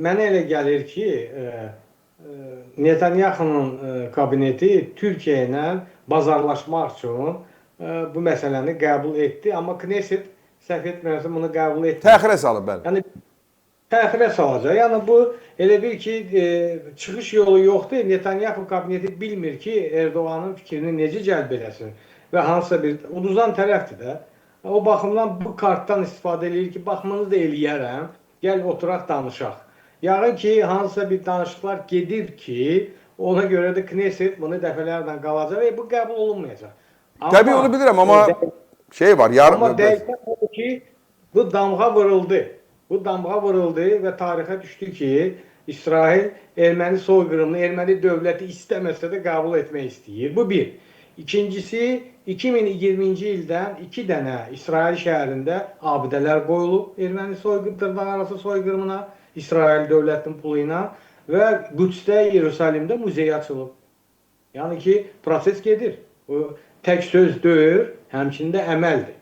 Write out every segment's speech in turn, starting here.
mənə elə gəlir ki, Netanyahu'nun kabineti Türkiye ilə bazarlaşmaq üçün bu məsələni qəbul etdi. Amma Knesset səhv etmirəmsə bunu qəbul etmir. Təxirə salıb, bəli. Yəni təxirə salacaq. Yəni bu elə bil ki, çıxış yolu yoxdur. Netanyahu kabineti bilmir ki, Erdoğanın fikrini necə cəlb eləsin və hansısa bir uduzan tərəfdir də. O baxımdan bu kartdan istifadə edir ki, baxmanızı da eləyərəm, gəl oturaq danışaq. Yəqin ki, hansısa bir danışıqlar gedir ki, ona görə də Knesset bunu dəfələrlə qalacaq və bu qəbul olunmayacaq. Təbii onu bilirəm, amma şey var, amma dəqiqən odur ki, bu damğa vuruldu. Bu damğa vuruldu və tarixə düşdü ki, İsrail erməni soyqırımını, erməni dövləti istəməsə də qəbul etmək istəyir. Bu bir. İkincisi, 2020-ci ildən 2 dənə İsrail şəhərində abidələr qoyulub erməni dırnaqarası soyqırımına, İsrail dövlətinin pulu ilə və Qüdsdə, Yeruşalimdə muzey açılıb. Yəni ki, proses gedir. Bu tək söz deyil, həmçində əməldir.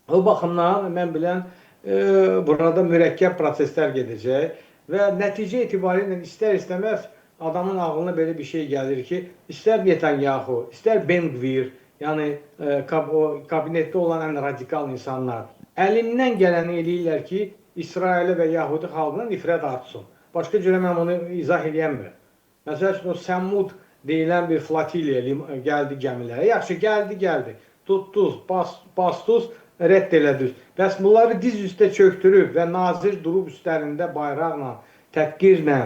O baxımdan mən bilən burada mürəkkəb proseslər gedəcək və nəticə etibarilə istər-istəməz adamın ağlına belə bir şey gəlir ki, istər Netanyahu, istər Ben-Gvir, yəni kabinetdə olan ən radikal insanlar əlindən gələni eləyirlər ki, İsrailə və Yahudi xalqına nifrət artsın. Başqa cürə mən onu izah edəmirəm. Məsəl üçün, o Səmmud deyilən bir flotiliya gəldi gəmilərə. Yaxşı, gəldi. Tutduz, bastuz, rədd elədiniz. Bəs bunları diz üstə çöktürüb və nazir durub üstlərində bayraqla, təhqirlə,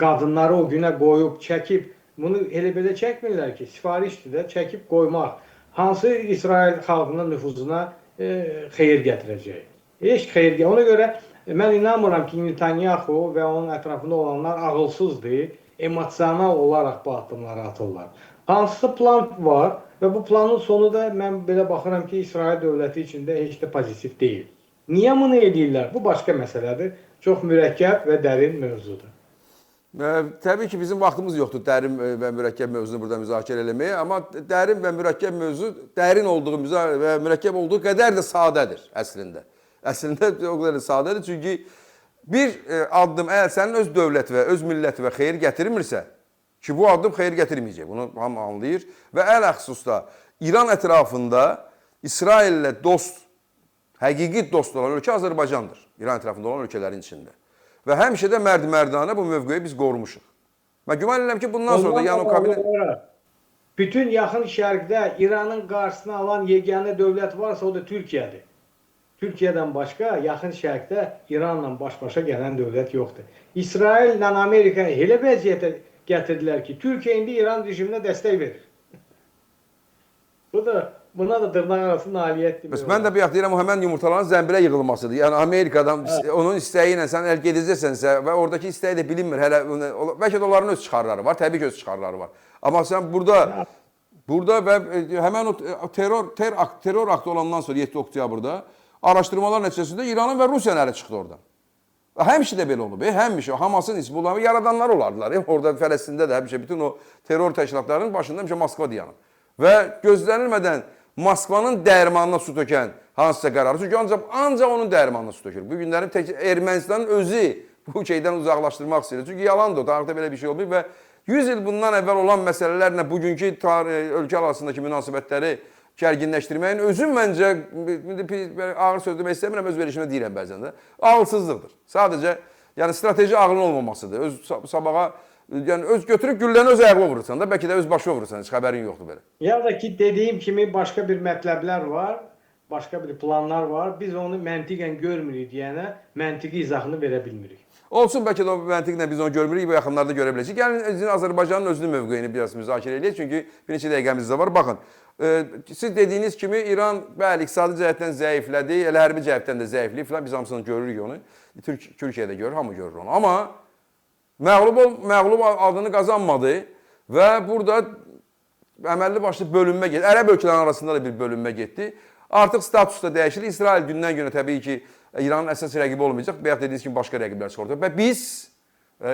qadınları o günə qoyub, çəkib, bunu elə belə çəkmirlər ki, sifarişdir də çəkib qoymaq. Hansı İsrail xalqının nüfuzuna xeyir gətirəcək? Heç xeyir gətirəcək. Ona görə mən inanmıram ki, Netanyahu və onun ətrafında olanlar ağılsızdır, emosional olaraq bu addımları atırlar. Hansısa plan var və bu planın sonu da mən belə baxıram ki, İsrail dövləti içində heç də pozitiv deyil. Niyə bunu edirlər? Bu başqa məsələdir. Çox mürəkkəb və dərin mövzudur. Təbii ki, bizim vaxtımız yoxdur dərin və mürəkkəb mövzunu burada müzakirə eləməyə, amma dərin və mürəkkəb mövzu dərin olduğu və mürəkkəb olduğu qədər də sadədir əslində. Əslində o qədər də sadədir, çünki bir addım əgər sənin öz dövləti və öz milləti və xeyir gətirmirsə, ki bu addım xeyir gətirməyəcək, bunu hamı anlayır və ələxüsusda İran ətrafında İsraillə dost, həqiqi dost olan ölkə Azərbaycandır, İran ətrafında olan ölkələrin içində. Və həmişə də mərd-mərdanə bu mövqeyi biz qorumuşuq. Mən güman edirəm ki, bundan sonra da yəni o kabinet... Bütün yaxın şərqdə İranın qarşısını alan yeganə dövlət varsa o da Türkiyədir. Türkiyədən başqa yaxın şərqdə İranla baş-başa gələn dövlət yoxdur. İsrail ilə Amerika elə vəziyyətə gətirdilər ki, Türkiyə indi İran rejiminə dəstək verir. Buna da dırnaq arası nailiyyət demək. Mən də bir deyirəm, o həmən yumurtaların zəmbilə yığılmasıdır. Yəni Amerikadan onun istəyi ilə sən əl gedəcəksənsə və oradakı istəyi də bilinmir. Bəlkə də onların öz çıxarları var, təbii ki öz çıxarları var. Amma sən burada və həmən o terror aktı olandan sonra 7 oktyabrda araşdırmalar nəticəsində İranın və Rusiyanın əli çıxdı oradan. Həmişə də belə olub, həmişə Hamasın, Hizbullahı yaradanlar olardılar. Orada Fələstində də həmişə bütün o terror təşkilatlarının başında həmişə Moskva dayanır. Və gözlənilmədən Moskvanın dərmanına su tökən hansısa qərarı, çünki ancaq onun dərmanına su tökür. Bu günlərin Ermənistanın özü bu şeydən uzaqlaşdırmaq istəyir. Çünki yalandır, tarixdə belə bir şey olmayıb və 100 il bundan əvvəl olan məsələlərlə bugünkü ölkə arasındakı münasibətləri gərginləşdirməyin özü məncə, ağır söz demək istəmirəm, öz verişimə deyirəm bəzən də, ağılsızlıqdır. Sadəcə, yəni strateji ağlın olmamasıdır. Öz sabağa, yəni öz götürüb gülləni öz ayağına vurursan da, bəlkə də öz başına vurursan, heç xəbərin yoxdur belə. Ya da ki, dediyim kimi başqa bir mətləblər var, başqa bir planlar var. Biz onu məntiqən görmürük deyənə məntiqi izahını verə bilmirik. Olsun, bəlkə də o məntiqlə biz onu görmürük, bu yaxınlarda görə biləcək. Gəlin, Azərbaycanın özünün mövqeyini biraz müzakirə edək, çünki bir neçə dəqiqəmiz də var. Baxın, siz dediyiniz kimi İran bəli, iqtisadi cəhətdən zəiflədi, elə hərbi cəhətdən də zəifləyib filan, biz hamısını görürük onu. Türkiyədə görür, hamı görür onu. Amma məğlub adını qazanmadı və burada əməlli başlı bölünmə getdi. Ərəb ölkələrin arasında da bir bölünmə getdi. Artıq status da dəyişir. İsrail gündən günə təbii ki, İranın əsas rəqibi olmayacaq. Bəyək dediyiniz kimi başqa rəqiblər çıxartır. Və biz,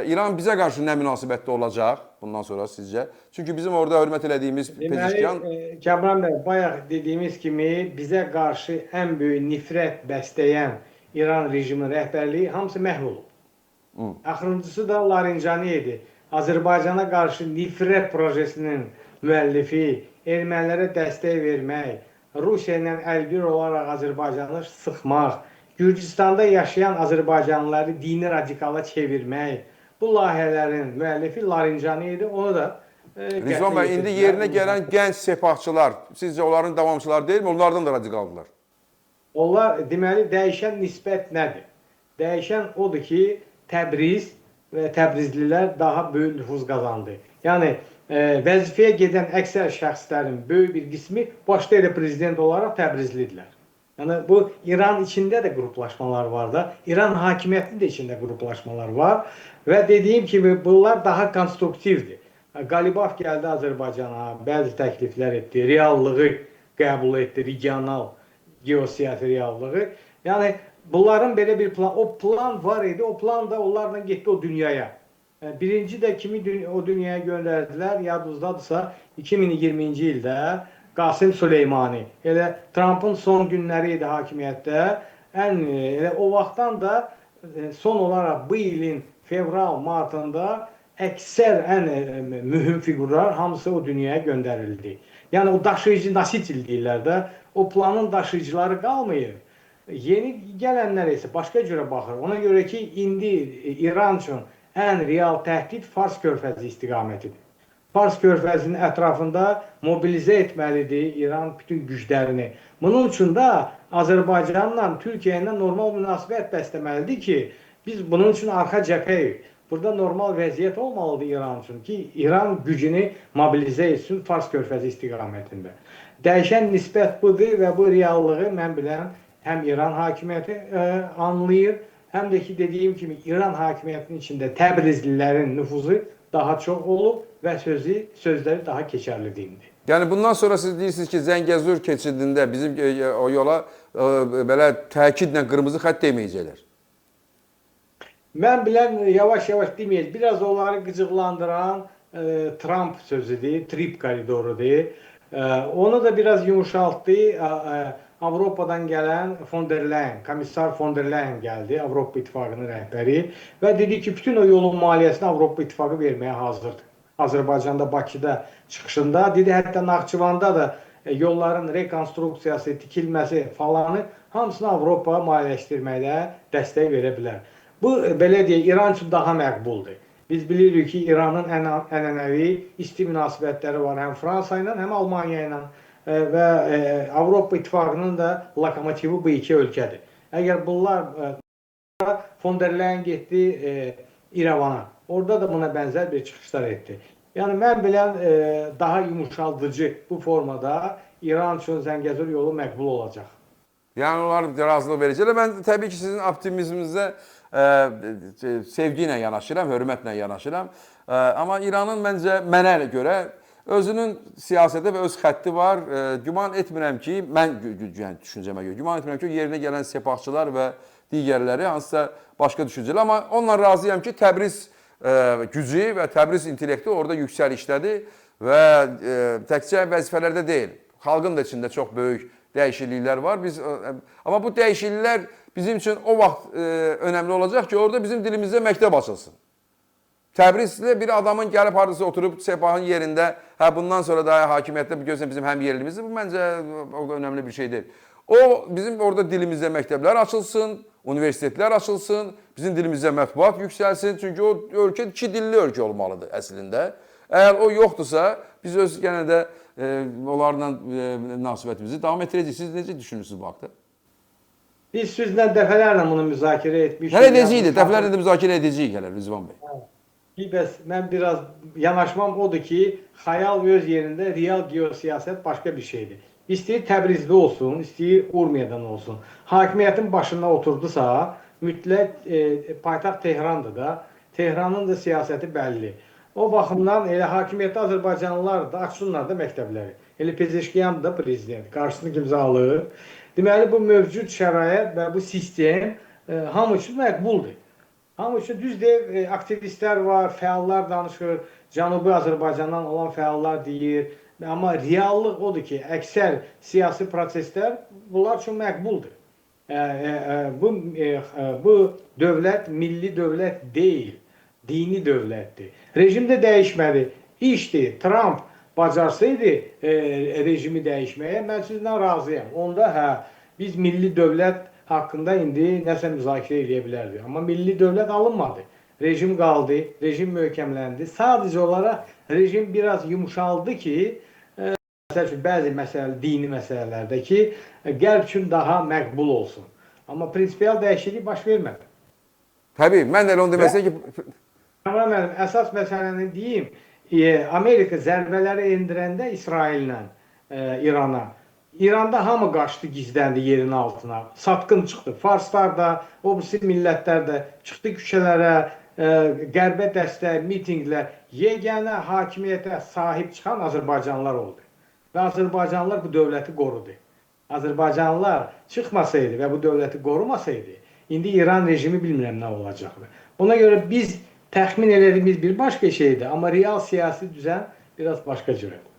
İran bizə qarşı nə münasibətdə olacaq bundan sonra sizcə? Çünki bizim orada hörmət elədiyimiz Pezeşkan... Kəbran bəy, bayaq dediyimiz kimi bizə qarşı ən böyük nifrət bəsləyən İran rejiminin rəhbərliyi hamısı məhv olub. Axırıncısı da Larinjani idi. Azərbaycana qarşı nifrət projesinin müəllifi, ermənilərə dəstək vermək, Rusiya ilə əlbir olaraq Azərbaycanı sıxmaq, Gürcüstanda yaşayan Azərbaycanlıları dini radikala çevirmək, bu layihələrin müəllifi Larinjani idi. Onu da Rizvan bəy, indi yerinə gələn gənc sepahçılar, sizcə onların davamçıları deyilmi? Onlardan da radikaldılar. Onlar, deməli, dəyişən nisbət nədir? Dəyişən odur ki, Təbriz və Təbrizlilər daha böyük nüfuz qazandı. Yəni, vəzifəyə gedən əksər şəxslərin böyük bir qismi başda elə prezident olaraq Təbrizlidirlər. Yəni, bu İran içində də qruplaşmalar var da, İran hakimiyyətinin də içində qruplaşmalar var və dediyim kimi bunlar daha konstruktivdir. Qalibov gəldi Azərbaycana, bəzi təkliflər etdi, reallığı qəbul etdi, regional geosiyasi reallığı. Yəni, bunların belə bir plan, o plan var idi, o plan da onlarla getdi o dünyaya. Birinci də kimi o dünyaya göndərdilər, yadınızdadırsa 2020-ci ildə Qasım Süleymani, elə Trump'ın son günləri idi hakimiyyətdə, elə o vaxtdan da son olaraq bu ilin fevral, martında əksər ən mühüm figurlar hamısı o dünyaya göndərildi. Yəni o daşıyıcı nasitil deyirlər də, o planın daşıyıcıları qalmayıb. Yeni gələnlər isə başqa cürə baxır. Ona görə ki, indi İran üçün ən real təhdid Fars körfəzi istiqamətidir. Fars körfəzinin ətrafında mobilizə etməlidir İran bütün güclərini. Bunun üçün də Azərbaycanla, Türkiyə ilə normal münasibət bəsləməlidir ki, biz bunun üçün arxa cəbhəyik. Burada normal vəziyyət olmalıdır İran üçün ki, İran gücünü mobilizə etsin Fars körfəzi istiqamətində. Dəyişən nisbət budur və bu reallığı mən bilən həm İran hakimiyyəti anlayır, həm də ki, dediyim kimi İran hakimiyyətinin içində Təbrizlilərin nüfuzu daha çox olub və sözləri daha keçərli deyildi. Yəni bundan sonra siz deyirsiniz ki, Zəngəzur keçidində bizim o yola belə təkidlə qırmızı xətt deməyəcəklər. Mən bilən yavaş-yavaş deməyək, biraz onları qıcıqlandıran Trump sözüdür, Trip koridorudur. Onu da biraz yumuşaltdı. Avropadan gələn von der Leyen, komissar von der Leyen gəldi, Avropa İttifaqının rəhbəri və dedi ki, bütün o yolun maliyyəsini Avropa İttifaqı verməyə hazırdır. Azərbaycanda, Bakıda çıxışında, dedi, hətta Naxçıvanda da yolların rekonstruksiyası, tikilməsi falanı hamısını Avropa maliyyələşdirməklə dəstək verə bilər. Bu, belə deyək, İran üçün daha məqbuldur. Biz bilirik ki, İranın ənənəvi isti münasibətləri var həm Fransa ilə, həm Almaniya ilə və Avropa İttifaqının da lokomotivi bu iki ölkədir. Əgər bunlar, von der Leyen getdi İrəvana, orada da buna bənzər bir çıxışlar etdi. Yəni, mən bilən daha yumuşaldıcı bu formada İran üçün Zəngəzur yolu məqbul olacaq. Yəni, onlar razılıq verəcəklər. Mən təbii ki, sizin optimizminizə sevgi ilə yanaşıram, hörmətlə yanaşıram. Amma İranın məncə mənə görə özünün siyasəti və öz xətti var. Güman etmirəm ki, mən düşüncəmə görə, güman etmirəm ki, yerinə gələn sepahçılar və digərləri hansısa başqa düşüncələr. Amma onunla razıyam ki, Təbriz gücü və Təbriz intellekti orada yüksəlişdədir və təkcə vəzifələrdə deyil. Xalqın da içində çox böyük dəyişikliklər var. Amma bu dəyişikliklər bizim üçün o vaxt önəmli olacaq ki, orada bizim dilimizdə məktəb açılsın. Təbrizdə bir adamın gəlib hardasa oturub sepahın yerində, bundan sonra da hakimiyyətdə görürsən bizim həm yerlimizdir. Bu məncə o önəmli bir şey deyil. O bizim orada dilimizdə məktəblər açılsın, universitetlər açılsın, bizim dilimizdə mətbuat yüksəlsin. Çünki o ölkə iki dilli ölkə olmalıdır əslində. Əgər o yoxdursa, biz öz yenə də onlarla münasibətimizi davam etdirəcəyik. Siz necə düşünürsünüz bu haqda? Biz sizlə dəfələrlə bunu müzakirə etmişik. Hələ edəcəyik, dəfələrlə də müzakirə edəcəyik hələ Rizvan bəy. Mən biraz yanaşmam odur ki, xəyal öz yerində real geosiyasət başqa bir şeydir. İstəyir Təbrizdə olsun, istəyir Urmiyadan olsun. Hakimiyyətin başında oturdusa, mütləq paytaxt Tehrandır da, Tehranın da siyasəti bəlli. O baxımdan elə hakimiyyətdə Azərbaycanlılar da açsınlar da məktəbləri. Elə Pezeşkiyan da prezident, qarşısını kimsə alır. Deməli, bu mövcud şərait və bu sistem hamı üçün məqbuldur. Hamı üçün düzdür, aktivistlər var, fəallar danışır, Cənubi Azərbaycandan olan fəallar deyir. Amma reallıq odur ki, əksər siyasi proseslər bunlar üçün məqbuldur. bu dövlət milli dövlət deyil, dini dövlətdir. Rejim də dəyişmədi. İşdir, Trump bacarsaydı rejimi dəyişməyə, mən sizlə razıyam. Onda hə, biz milli dövlət haqqında indi nəsə müzakirə edə bilərdik. Amma milli dövlət alınmadı. Rejim qaldı, rejim möhkəmləndi. Sadəcə olaraq rejim biraz yumuşaldı ki, məsəl üçün bəzi dini məsələlərdə ki, qərb üçün daha məqbul olsun. Amma prinsipial dəyişiklik baş vermədi. Təbii, mən də elə onu deməsə ki... Amma mənim əsas məsələni deyim, Amerika zərbələri endirəndə İsraillə İrana, İranda hamı qaçdı, gizləndi yerin altına. Satqın çıxdı. Farslar da, o birisi millətlər də çıxdı küçələrə, qərbə dəstək, mitinqlər. Yeganə hakimiyyətə sahib çıxan Azərbaycanlılar oldu. Və Azərbaycanlılar bu dövləti qorudu. Azərbaycanlılar çıxmasaydı və bu dövləti qorumasaydı, indi İran rejimi bilmirəm nə olacaqdı. Ona görə biz təxmin elədiyimiz bir başqa şeydir, amma real siyasi düzen biraz başqa cürədir.